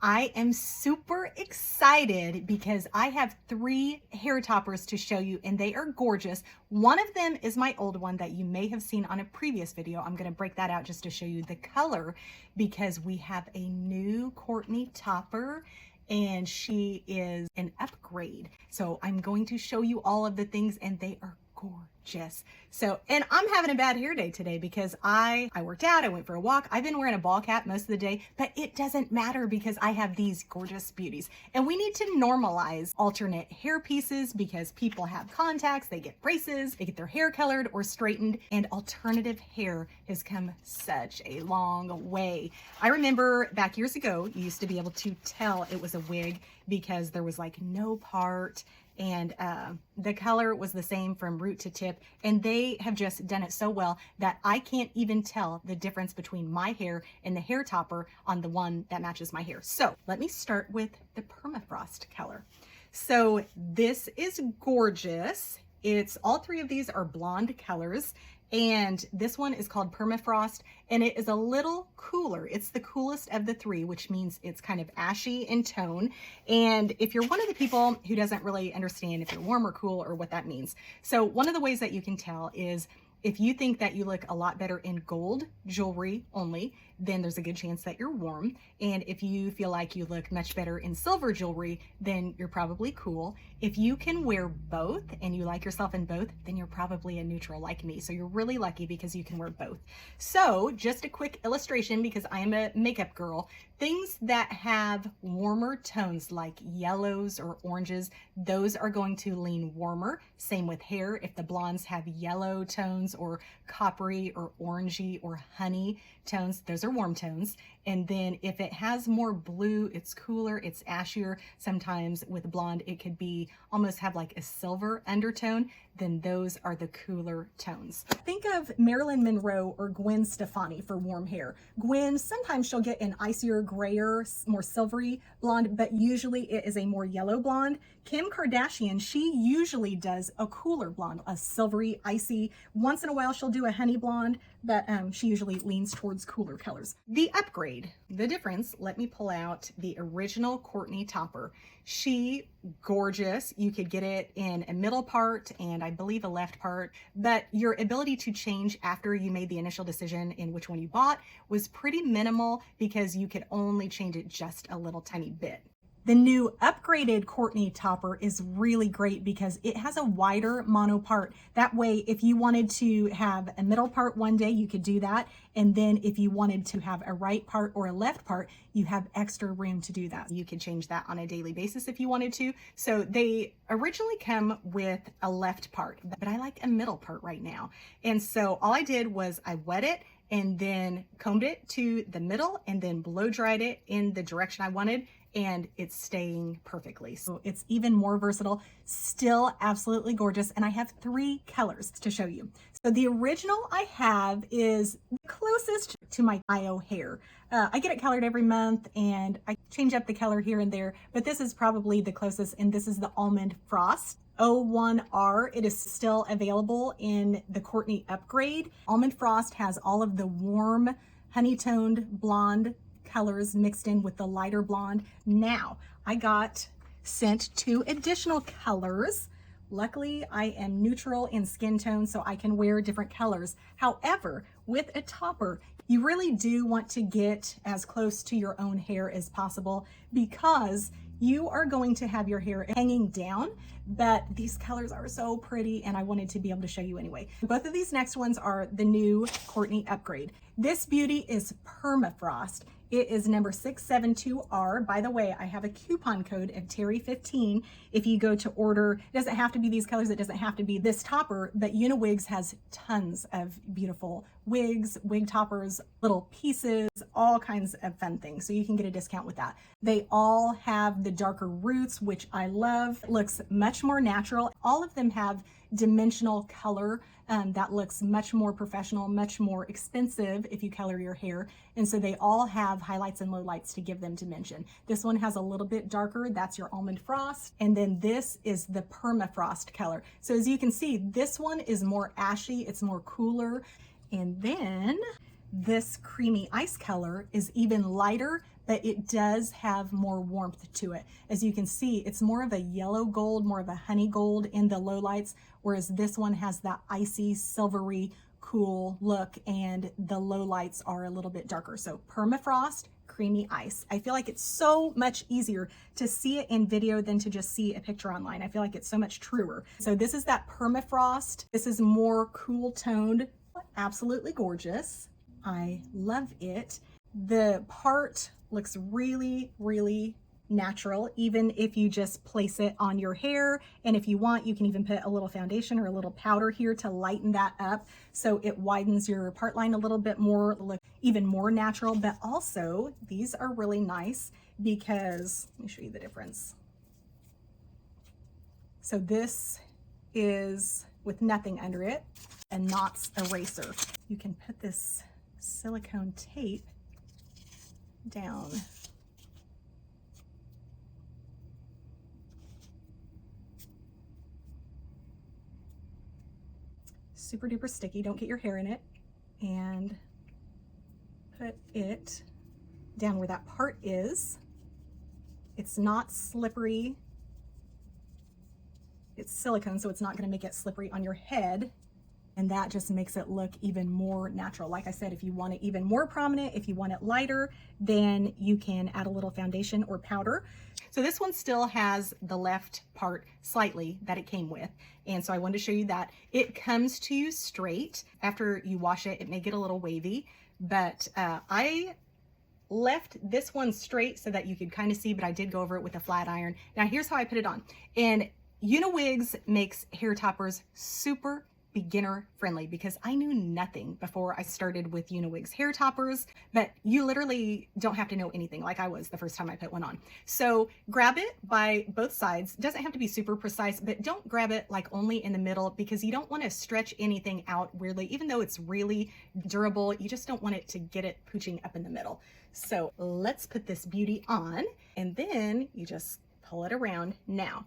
I am super excited because I have 3 hair toppers to show you and they are gorgeous. One of them is my old one that you may have seen on a previous video. I'm going to break that out just to show you the color because we have a new Courtney topper and she is an upgrade. So I'm going to show you all of the things and they are gorgeous. So, and I'm having a bad hair day today because I worked out, I went for a walk. I've been wearing a ball cap most of the day, but it doesn't matter because I have these gorgeous beauties. And we need to normalize alternate hair pieces because people have contacts, they get braces, they get their hair colored or straightened, and alternative hair has come such a long way. I remember back years ago, you used to be able to tell it was a wig because there was like no part and the color was the same from root to tip, and they have just done it so well that I can't even tell the difference between my hair and the hair topper on the one that matches my hair. So let me start with the Permafrost color. So this is gorgeous. It's all 3 of these are blonde colors, and this one is called Permafrost, and it is a little cooler. It's the coolest of the 3, which means it's kind of ashy in tone. And if you're one of the people who doesn't really understand if you're warm or cool or what that means, so one of the ways that you can tell is if you think that you look a lot better in gold jewelry only, then there's a good chance that you're warm. And if you feel like you look much better in silver jewelry, then you're probably cool. If you can wear both and you like yourself in both, then you're probably a neutral like me. So you're really lucky because you can wear both. So just a quick illustration because I am a makeup girl. Things that have warmer tones like yellows or oranges, those are going to lean warmer. Same with hair. If the blondes have yellow tones or coppery or orangey or honey tones, those are warm tones. And then if it has more blue, it's cooler, it's ashier. Sometimes with blonde, it could be almost have like a silver undertone, then those are the cooler tones. Think of Marilyn Monroe or Gwen Stefani for warm hair. Gwen, sometimes she'll get an icier, grayer, more silvery blonde, but usually it is a more yellow blonde. Kim Kardashian, she usually does a cooler blonde, a silvery, icy. Once in a while, she'll do a honey blonde, but she usually leans towards cooler colors. The upgrade, the difference, let me pull out the original Courtney topper. She, gorgeous. You could get it in a middle part and I believe a left part, but your ability to change after you made the initial decision in which one you bought was pretty minimal because you could only change it just a little tiny bit. The new upgraded Courtney topper is really great because it has a wider mono part. That way, if you wanted to have a middle part one day, you could do that. And then if you wanted to have a right part or a left part, you have extra room to do that. You could change that on a daily basis if you wanted to. So they originally come with a left part, but I like a middle part right now. And so all I did was I wet it and then combed it to the middle and then blow dried it in the direction I wanted, and it's staying perfectly. So it's even more versatile, still absolutely gorgeous. And I have 3 colors to show you. So the original I have is the closest to my IO hair. I get it colored every month and I change up the color here and there, but this is probably the closest, and this is the Almond Frost. H10R. It is still available in the Courtney upgrade. Almond Frost has all of the warm honey-toned blonde colors mixed in with the lighter blonde. Now, I got sent 2 additional colors. Luckily, I am neutral in skin tone, so I can wear different colors. However, with a topper, you really do want to get as close to your own hair as possible because you are going to have your hair hanging down, but these colors are so pretty and I wanted to be able to show you anyway. Both of these next ones are the new Courtney upgrade. This beauty is Permafrost. It is number 672R. By the way, I have a coupon code of Terri15. If you go to order, it doesn't have to be these colors, it doesn't have to be this topper, but Uniwigs has tons of beautiful wigs, wig toppers, little pieces, all kinds of fun things. So you can get a discount with that. They all have the darker roots, which I love. It looks much more natural. All of them have dimensional color that looks much more professional, much more expensive if you color your hair. And so they all have highlights and lowlights to give them dimension. This one has a little bit darker, that's your Almond Frost. And then this is the Permafrost color. So as you can see, this one is more ashy, it's more cooler. And then this Creamy Ice color is even lighter, but it does have more warmth to it. As you can see, it's more of a yellow gold, more of a honey gold in the low lights, whereas this one has that icy, silvery, cool look, and the low lights are a little bit darker. So Permafrost Creamy Ice. I feel like it's so much easier to see it in video than to just see a picture online. I feel like it's so much truer. So this is that Permafrost. This is more cool toned, absolutely gorgeous. I love it. The part looks really, really natural, even if you just place it on your hair. And if you want, you can even put a little foundation or a little powder here to lighten that up, so it widens your part line a little bit more, look even more natural. But also, these are really nice because, let me show you the difference. So this is with nothing under it, a knots eraser. You can put this silicone tape down. Super duper sticky, don't get your hair in it, and put it down where that part is. It's not slippery. It's silicone, so it's not going to make it slippery on your head, and that just makes it look even more natural. Like I said, if you want it even more prominent, if you want it lighter, then you can add a little foundation or powder. So this one still has the left part slightly that it came with, and so I wanted to show you that. It comes to you straight. After you wash it, it may get a little wavy, but I left this one straight so that you could kind of see, but I did go over it with a flat iron. Now here's how I put it on. And Uniwigs makes hair toppers super beginner friendly, because I knew nothing before I started with Uniwigs hair toppers, but you literally don't have to know anything like I was the first time I put one on. So grab it by both sides. Doesn't have to be super precise, but don't grab it like only in the middle, because you don't want to stretch anything out weirdly. Even though it's really durable, you just don't want it to get it pooching up in the middle. So let's put this beauty on, and then you just pull it around. Now,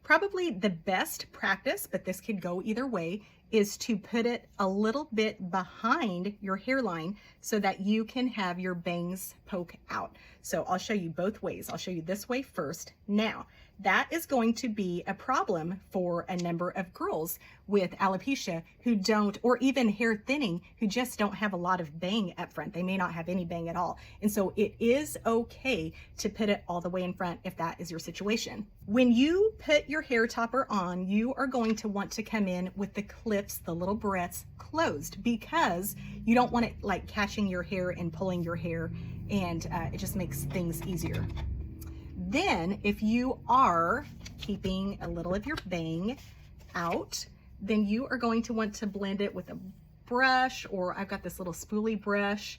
probably the best practice, but this could go either way, is to put it a little bit behind your hairline so that you can have your bangs poke out. So I'll show you both ways. I'll show you this way first. Now, that is going to be a problem for a number of girls with alopecia who don't, or even hair thinning, who just don't have a lot of bang up front. They may not have any bang at all. And so it is okay to put it all the way in front if that is your situation. When you put your hair topper on, you are going to want to come in with the clips, the little barrettes, closed, because you don't want it like catching your hair and pulling your hair, and it just makes things easier. Then if you are keeping a little of your bang out, then you are going to want to blend it with a brush, or I've got this little spoolie brush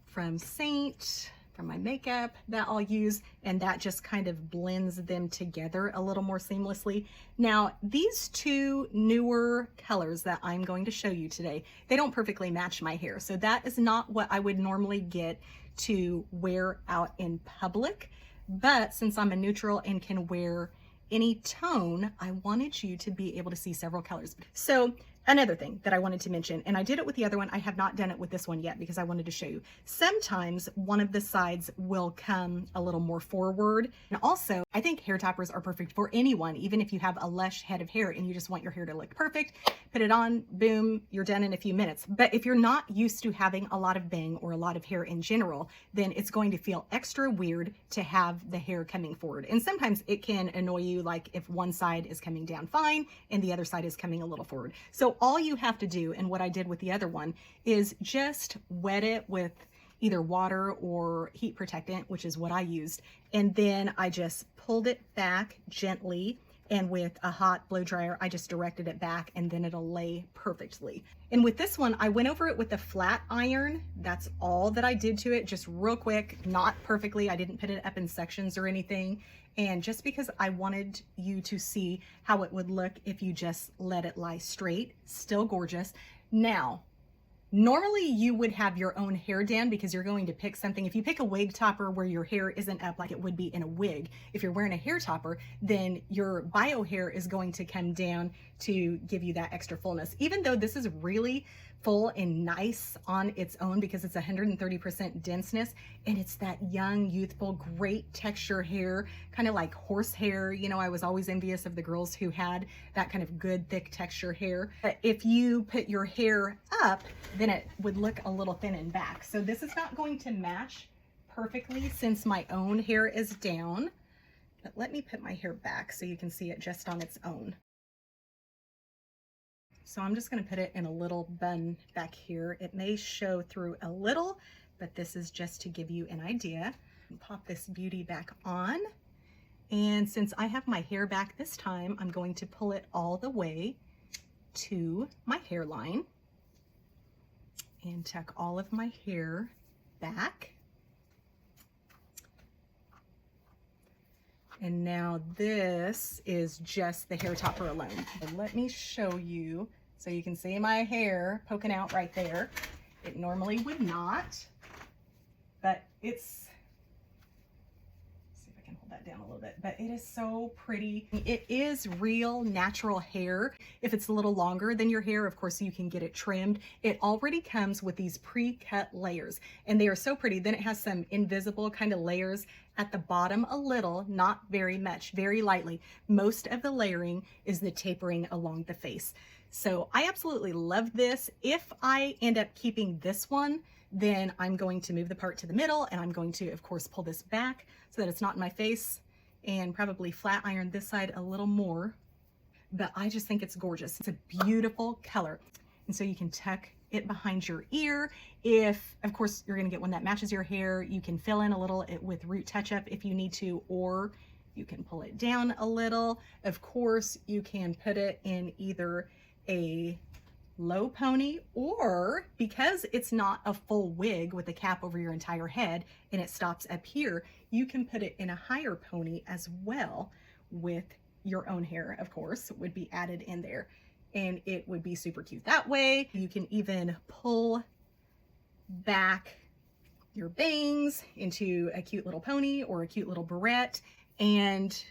from Seint, from my makeup, that I'll use, and that just kind of blends them together a little more seamlessly. Now, these two newer colors that I'm going to show you today, they don't perfectly match my hair, so that is not what I would normally get to wear out in public. But since I'm a neutral and can wear any tone, I wanted you to be able to see several colors. So another thing that I wanted to mention, and I did it with the other one, I have not done it with this one yet because I wanted to show you. Sometimes one of the sides will come a little more forward. And also, I think hair toppers are perfect for anyone, even if you have a lush head of hair and you just want your hair to look perfect. Put it on, boom, you're done in a few minutes. But if you're not used to having a lot of bang or a lot of hair in general, then it's going to feel extra weird to have the hair coming forward. And sometimes it can annoy you, like if one side is coming down fine and the other side is coming a little forward. So all you have to do, and what I did with the other one, is just wet it with either water or heat protectant, which is what I used. And then I just pulled it back gently, and with a hot blow dryer, I just directed it back, and then it'll lay perfectly. And with this one, I went over it with a flat iron. That's all that I did to it, just real quick, not perfectly. I didn't put it up in sections or anything. And just because I wanted you to see how it would look if you just let it lie straight, still gorgeous. Now, normally you would have your own hair down because you're going to pick something. If you pick a wig topper where your hair isn't up like it would be in a wig, if you're wearing a hair topper, then your bio hair is going to come down to give you that extra fullness. Even though this is really full and nice on its own because it's 130% denseness, and it's that young, youthful, great texture hair, kind of like horse hair. You know, I was always envious of the girls who had that kind of good, thick texture hair. But if you put your hair up, then it would look a little thin and back. So this is not going to match perfectly since my own hair is down. But let me put my hair back so you can see it just on its own. So I'm just going to put it in a little bun back here. It may show through a little, but this is just to give you an idea. Pop this beauty back on. And since I have my hair back this time, I'm going to pull it all the way to my hairline and tuck all of my hair back. And now this is just the hair topper alone. So let me show you so you can see my hair poking out right there. It normally would not, but it's, let's see if I can hold that down a little bit, but it is so pretty. It is real natural hair. If it's a little longer than your hair, of course, you can get it trimmed. It already comes with these pre-cut layers, and they are so pretty. Then it has some invisible kind of layers at the bottom a little, not very much, very lightly. Most of the layering is the tapering along the face. So I absolutely love this. If I end up keeping this one, then I'm going to move the part to the middle, and I'm going to, of course, pull this back so that it's not in my face, and probably flat iron this side a little more. But I just think it's gorgeous. It's a beautiful color. And so you can tuck it behind your ear. If, of course, you're going to get one that matches your hair, you can fill in a little with root touch-up if you need to, or you can pull it down a little. Of course, you can put it in either a low pony, or because it's not a full wig with a cap over your entire head and it stops up here, you can put it in a higher pony as well with your own hair, of course, would be added in there. And it would be super cute that way. You can even pull back your bangs into a cute little pony or a cute little barrette, and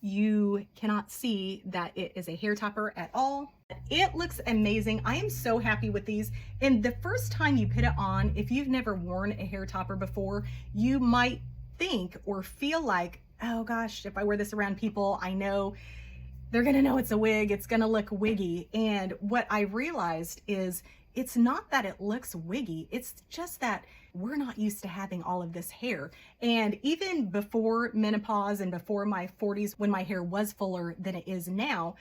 you cannot see that it is a hair topper at all. It looks amazing. I am so happy with these. And the first time you put it on, if you've never worn a hair topper before, you might think or feel like, oh gosh, if I wear this around people, I know they're gonna know it's a wig, it's gonna look wiggy. And what I realized is it's not that it looks wiggy, it's just that we're not used to having all of this hair. And even before menopause and before my 40s, when my hair was fuller than it is now,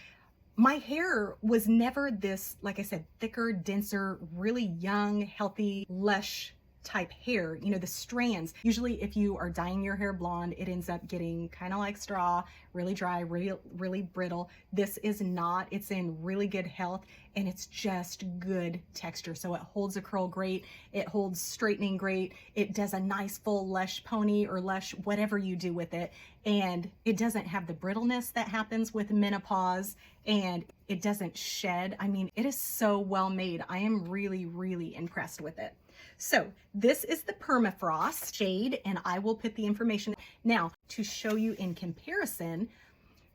my hair was never this, like I said, thicker, denser, really young, healthy, lush type hair. You know, the strands, usually if you are dyeing your hair blonde, it ends up getting kind of like straw, really dry, really brittle. This is not. It's in really good health, and it's just good texture. So it holds a curl great, it holds straightening great, it does a nice full lush pony or lush whatever you do with it, and it doesn't have the brittleness that happens with menopause, and it doesn't shed. I mean, it is so well made. I am really impressed with it. So this is the Permafrost shade, and I will put the information. Now, to show you in comparison,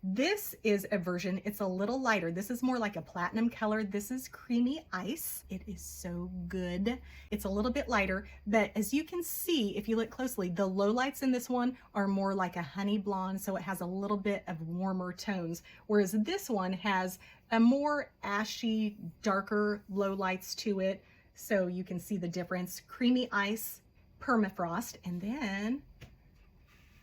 this is a version, it's a little lighter. This is more like a platinum color. This is Creamy Ice. It is so good. It's a little bit lighter, but as you can see, if you look closely, the lowlights in this one are more like a honey blonde, so it has a little bit of warmer tones, whereas this one has a more ashy, darker lowlights to it. So you can see the difference. Creamy Ice, Permafrost, and then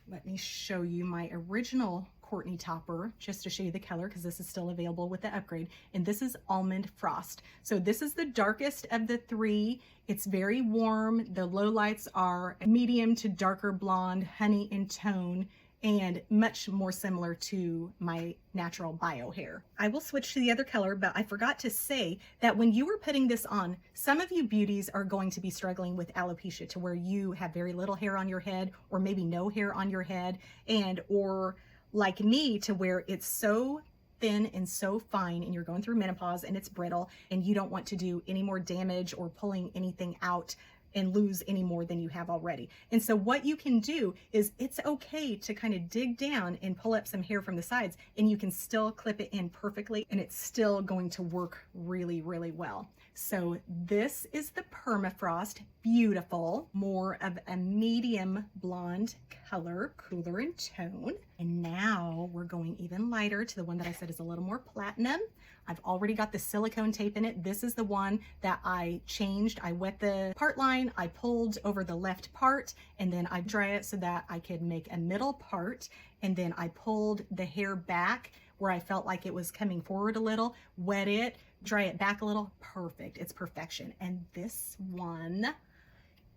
let me show you my original Courtney topper just to show you the color, because this is still available with the upgrade, and this is Almond Frost. So this is the darkest of the three. It's very warm. The lowlights are medium to darker blonde, honey in tone, and much more similar to my natural bio hair. I will switch to the other color, but I forgot to say that when you were putting this on, some of you beauties are going to be struggling with alopecia, to where you have very little hair on your head, or maybe no hair on your head, and or like me, to where it's so thin and so fine, and you're going through menopause and it's brittle, and you don't want to do any more damage or pulling anything out and lose any more than you have already. And so what you can do is, it's okay to kind of dig down and pull up some hair from the sides, and you can still clip it in perfectly, and it's still going to work really well. So this is the Permafrost, beautiful, more of a medium blonde color, cooler in tone. And now we're going even lighter to the one that I said is a little more platinum. I've already got the silicone tape in it. This is the one that I changed. I wet the part line, I pulled over the left part, and then I dry it so that I could make a middle part. And then I pulled the hair back where I felt like it was coming forward a little, wet it, dry it back a little. Perfect, it's perfection. And this one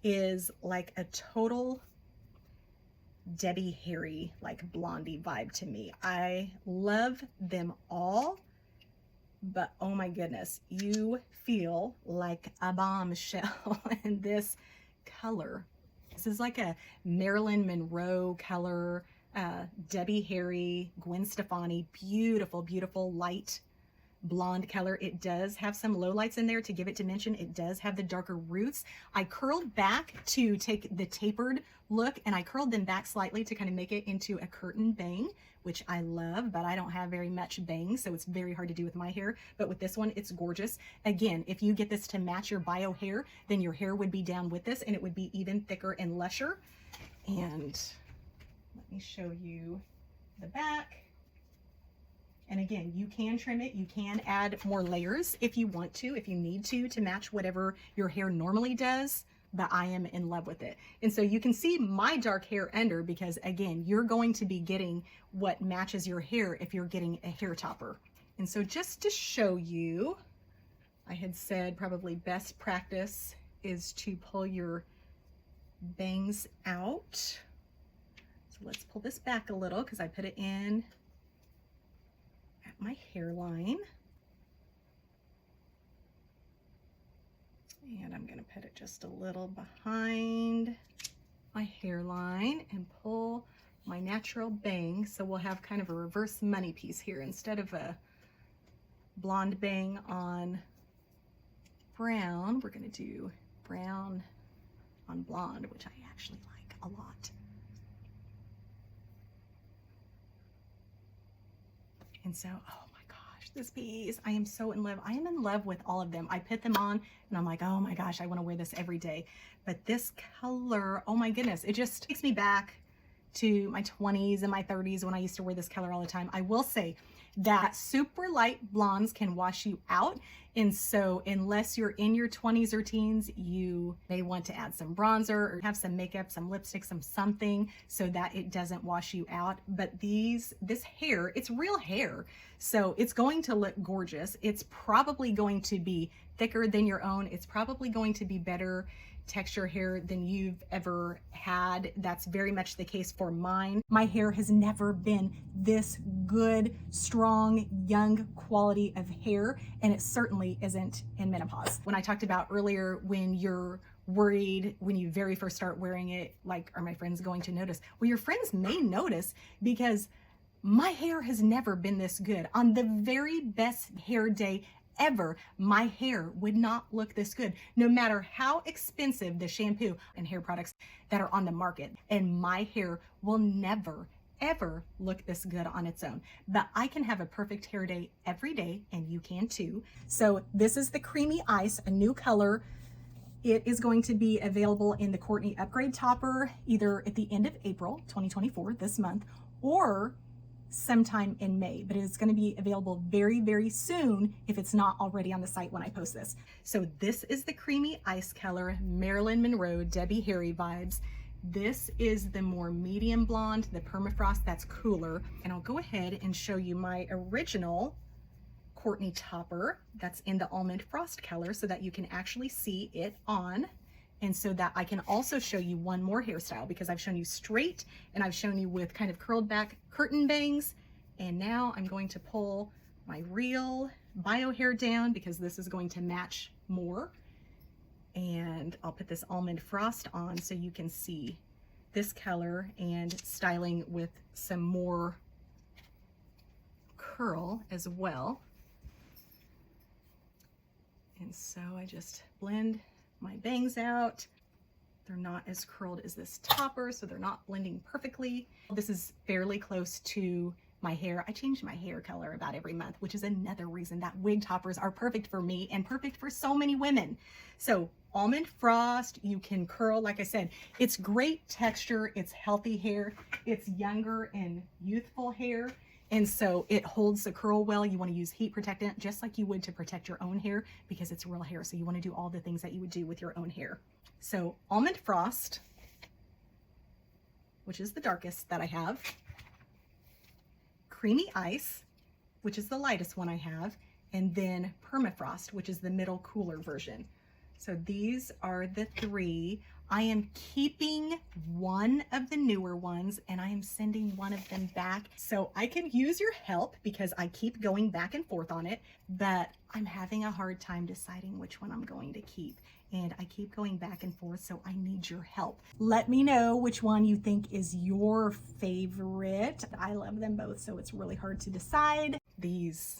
is like a total Debbie Harry, like blondie vibe to me. I love them all. But oh my goodness, you feel like a bombshell in this color. This is like a Marilyn Monroe color, Debbie Harry, Gwen Stefani, beautiful, beautiful light blonde color. It does have some lowlights in there to give it dimension. It does have the darker roots. I curled back to take the tapered look, and I curled them back slightly to kind of make it into a curtain bang, which I love, but I don't have very much bangs, so it's very hard to do with my hair. But with this one, it's gorgeous. Again, if you get this to match your bio hair, then your hair would be down with this, and it would be even thicker and lusher. And let me show you the back. And again, you can trim it. You can add more layers if you want to, if you need to match whatever your hair normally does. But I am in love with it. And so you can see my dark hair under, because again, you're going to be getting what matches your hair if you're getting a hair topper. And so just to show you, I had said probably best practice is to pull your bangs out. So let's pull this back a little because I put it in at my hairline. And I'm going to put it just a little behind my hairline and pull my natural bang. So we'll have kind of a reverse money piece here. Instead of a blonde bang on brown, we're going to do brown on blonde, which I actually like a lot. And so, oh my gosh, this piece, I am so in love. I am in love with all of them. I put them on and I'm like, oh my gosh, I want to wear this every day. But this color, oh my goodness, it just takes me back to my 20s and my 30s when I used to wear this color all the time. I will say that super light blondes can wash you out. And so unless you're in your 20s or teens, you may want to add some bronzer or have some makeup, some lipstick, something so that it doesn't wash you out. But this hair, it's real hair. So it's going to look gorgeous. It's probably going to be thicker than your own. It's probably going to be better texture hair than you've ever had. That's very much the case for mine. My hair has never been this good, strong, young quality of hair, and it certainly isn't in menopause. When I talked about earlier, when you're worried when you very first start wearing it, like, are my friends going to notice? Well, your friends may notice, because my hair has never been this good. On the very best hair day ever, my hair would not look this good, no matter how expensive the shampoo and hair products that are on the market. And my hair will never, ever look this good on its own. But I can have a perfect hair day every day, and you can too. So this is the Creamy Ice, a new color. It is going to be available in the Courtney Upgrade Topper either at the end of April 2024, this month, or sometime in May, but it's going to be available very, very soon if it's not already on the site when I post this. So this is the Creamy Ice color, Marilyn Monroe, Debbie Harry vibes. This is the more medium blonde, the Permafrost, that's cooler. And I'll go ahead and show you my original Courtney topper that's in the Almond Frost color so that you can actually see it on. And so that I can also show you one more hairstyle, because I've shown you straight and I've shown you with kind of curled back curtain bangs. And now I'm going to pull my real bio hair down, because this is going to match more. And I'll put this Almond Frost on so you can see this color and styling with some more curl as well. And so I just blend my bangs out. They're not as curled as this topper, so they're not blending perfectly. This is fairly close to my hair. I change my hair color about every month, which is another reason that wig toppers are perfect for me and perfect for so many women. So almond frost, you can curl, like I said, it's great texture, it's healthy hair, it's younger and youthful hair. And so it holds the curl well. You want to use heat protectant just like you would to protect your own hair because it's real hair. So you want to do all the things that you would do with your own hair. So almond frost, which is the darkest that I have. Creamy ice, which is the lightest one I have. And then permafrost, which is the middle cooler version. So these are the three. I am keeping one of the newer ones and I am sending one of them back. So I can use your help because I keep going back and forth on it, but I'm having a hard time deciding which one I'm going to keep. And I keep going back and forth, so I need your help. Let me know which one you think is your favorite. I love them both, so it's really hard to decide. These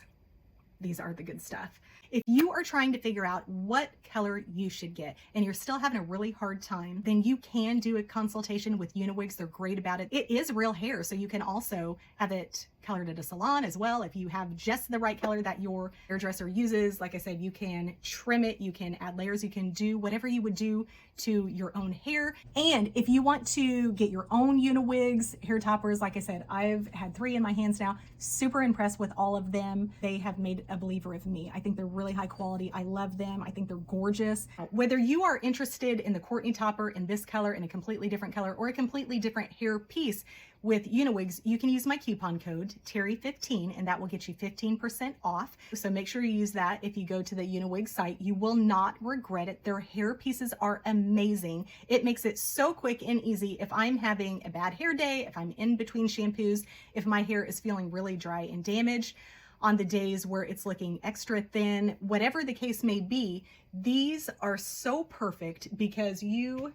are the good stuff. If you are trying to figure out what color you should get and you're still having a really hard time, then you can do a consultation with Uniwigs. They're great about it. It is real hair, so you can also have it colored at a salon as well. If you have just the right color that your hairdresser uses, like I said, you can trim it, you can add layers, you can do whatever you would do to your own hair. And if you want to get your own Uniwigs hair toppers, like I said, I've had 3 in my hands now. Super impressed with all of them. They have made a believer of me. I think they're really high quality. I love them. I think they're gorgeous. Whether you are interested in the Courtney topper in this color, in a completely different color, or a completely different hair piece with Uniwigs, you can use my coupon code Terri15 and that will get you 15% off. So make sure you use that if you go to the Uniwigs site. You will not regret it. Their hair pieces are amazing. It makes it so quick and easy. If I'm having a bad hair day, if I'm in between shampoos, if my hair is feeling really dry and damaged, on the days where it's looking extra thin, whatever the case may be, these are so perfect because you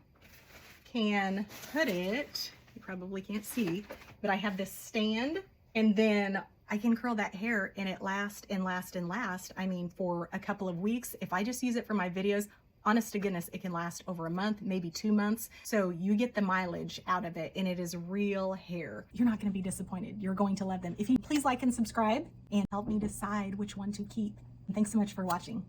can put it, you probably can't see, but I have this stand and then I can curl that hair and it lasts and lasts and lasts. I mean, for a couple of weeks. If I just use it for my videos, honest to goodness, it can last over a month, maybe 2 months. So you get the mileage out of it and it is real hair. You're not going to be disappointed. You're going to love them. If you please like and subscribe and help me decide which one to keep. Thanks so much for watching.